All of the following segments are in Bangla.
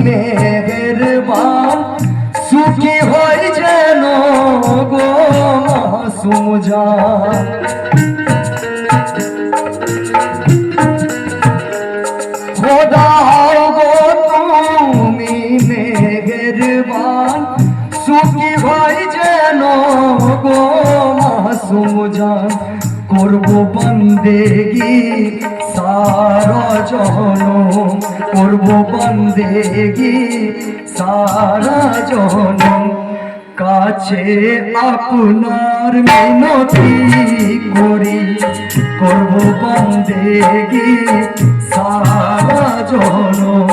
মেহেরবান সুখী হই যেন গো মাসুম জান। খোদা গো তুমি মেহেরবান সুখী হই যেন গো মাসুম জান। করব বন্দেগি সারা জনম, করব বন্দেগি সারা জনম। কাছে আপনার মিনতি করি, করব বন্দেগি সারা জনম।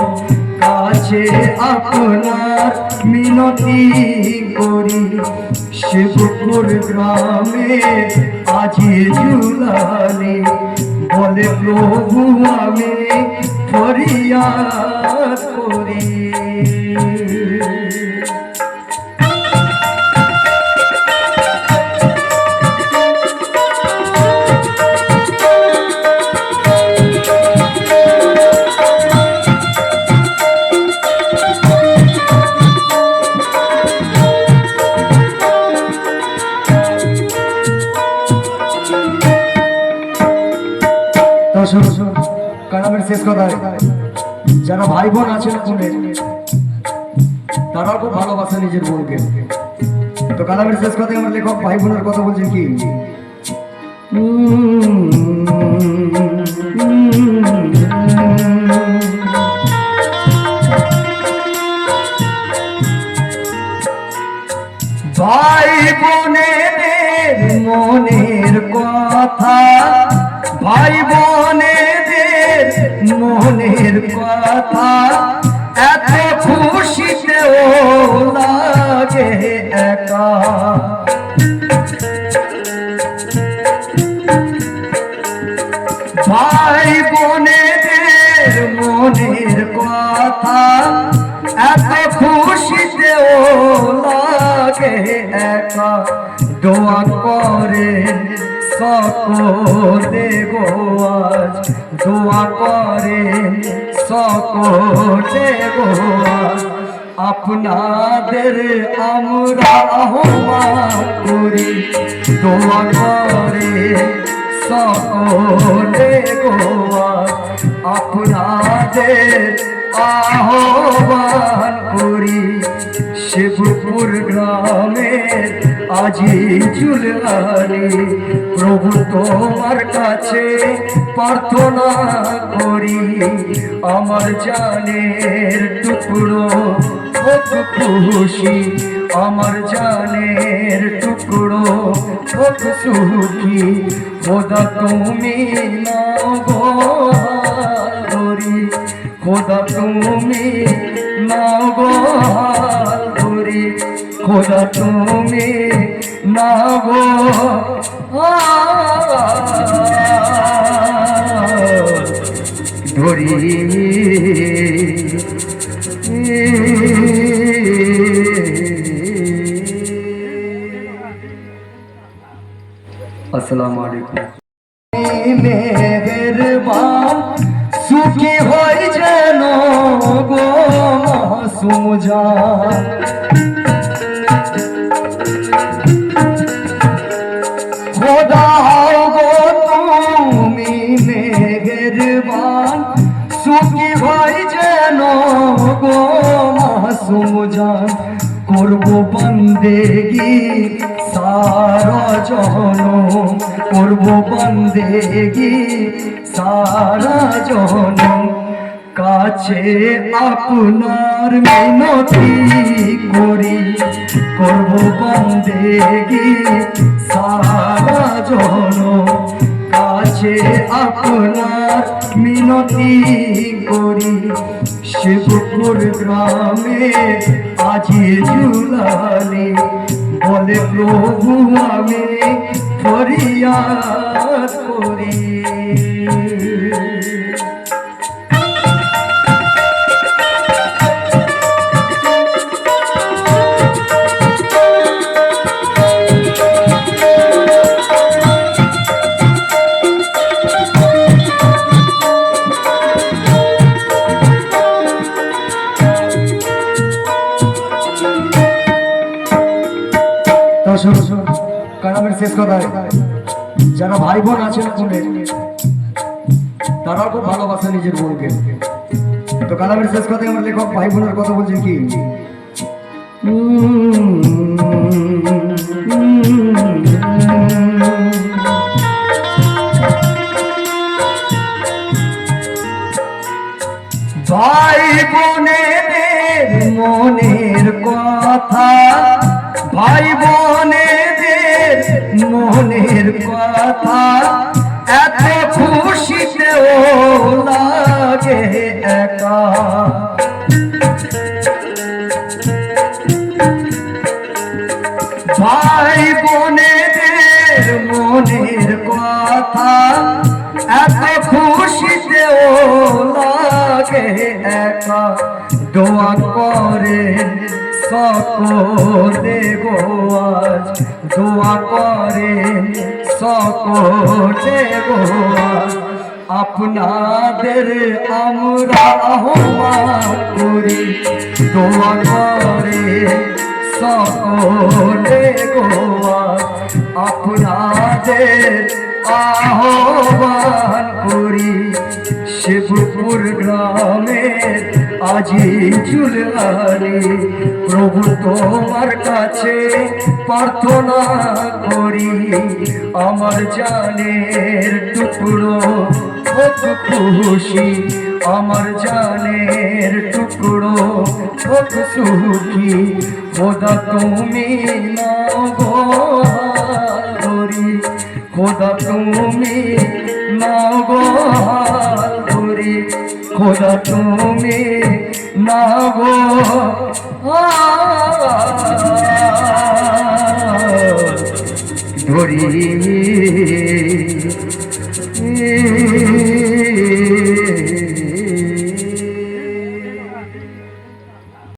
কাছে আপনার মিনতি করি, শিবপুর গ্রামে আজি জুলালি বলে প্রভু আমি ফরিয়াদ করি। কালামের শেষ কথায় যারা ভাই বোন আছেন কোনে তারাও খুব ভালোবাসে নিজের বোনকে। তো কালামের শেষ কথায় আমার লেখক ভাই বোনের কথা বলছেন কি, ভাই বোনেদের মনের কথা, ভাই বোনেদের মনের কথা এত খুশিতেও লাগে একা। ভাই বোনেদের মনের কথা এত খুশিতেও লাগে একা। দোয়া করে সকলে গো আজ, দোয়া করে সকলে গো আজ। আপনাদের আমরা আহ্বান করি, দোয়া করে সকলে গো আজ। আপনাদের আহ্বান করি, শিবপুর গ্রামে আজি জুলালি প্রভু তোমার কাছে প্রার্থনা করি। আমার জানের টুকরো হোক খুশি, আমার জানের টুকরো হোক সুখী। খোদা তুমি নাও গো ধরি, খোদা তুমি নাও গো ধরি, খোদা তুমি নাও গো ধরি। আসসালামু আলাইকুম। মেহেরবান সুখী হই যেন গো মাসুম জান। খোদা গো তুমি মেহেরবান সুখী হই যেন গো মাসুম জান। করব বন্দেগি সারা জনম, করব বন্দেগি সারা জনম। কাছে আপনার মিনতি করি, করব বন্দেগি সারা জনম। কাছে আপনার মিনতি করি, শিবপুর গ্রামে আজি জুলালি বলে প্রভু আমি ফরিয়াদ করি। আসুন কালামের শেষ কথায় যারা ভাই বোন আছেন কোনে তারাও খুব ভালোবাসে নিজের বোনকে। তো কালামের শেষ কথায় আমার লেখক ভাই বোনের কথা বলছেন কি, ভাই বোনেদের মনের কথা, ভাই বোনেদের মনের কথা এত খুশিতেও লাগে একা। ভাই বোনেদের মনের কথা এত খুশিতেও লাগে একা। দোয়া করে সকলে গো আজ, দোয়া করে সকলে গো আজ, আপনাদের আমরা আহ্বান করি। দোয়া করে সকলে গো আজ, আপনাদের আহ্বান করি। শিবপুর গ্রামের আজিজুল আলী প্রভু তোমার কাছে প্রার্থনা করি। আমার জানের টুকরো হোক খুশি, আমার জানের টুকরো হোক সুখী। খোদা তুমি নাও গো হাত, খোদা তুমি নাও গো হাত, খোদা তুমি নাও গো ধরি।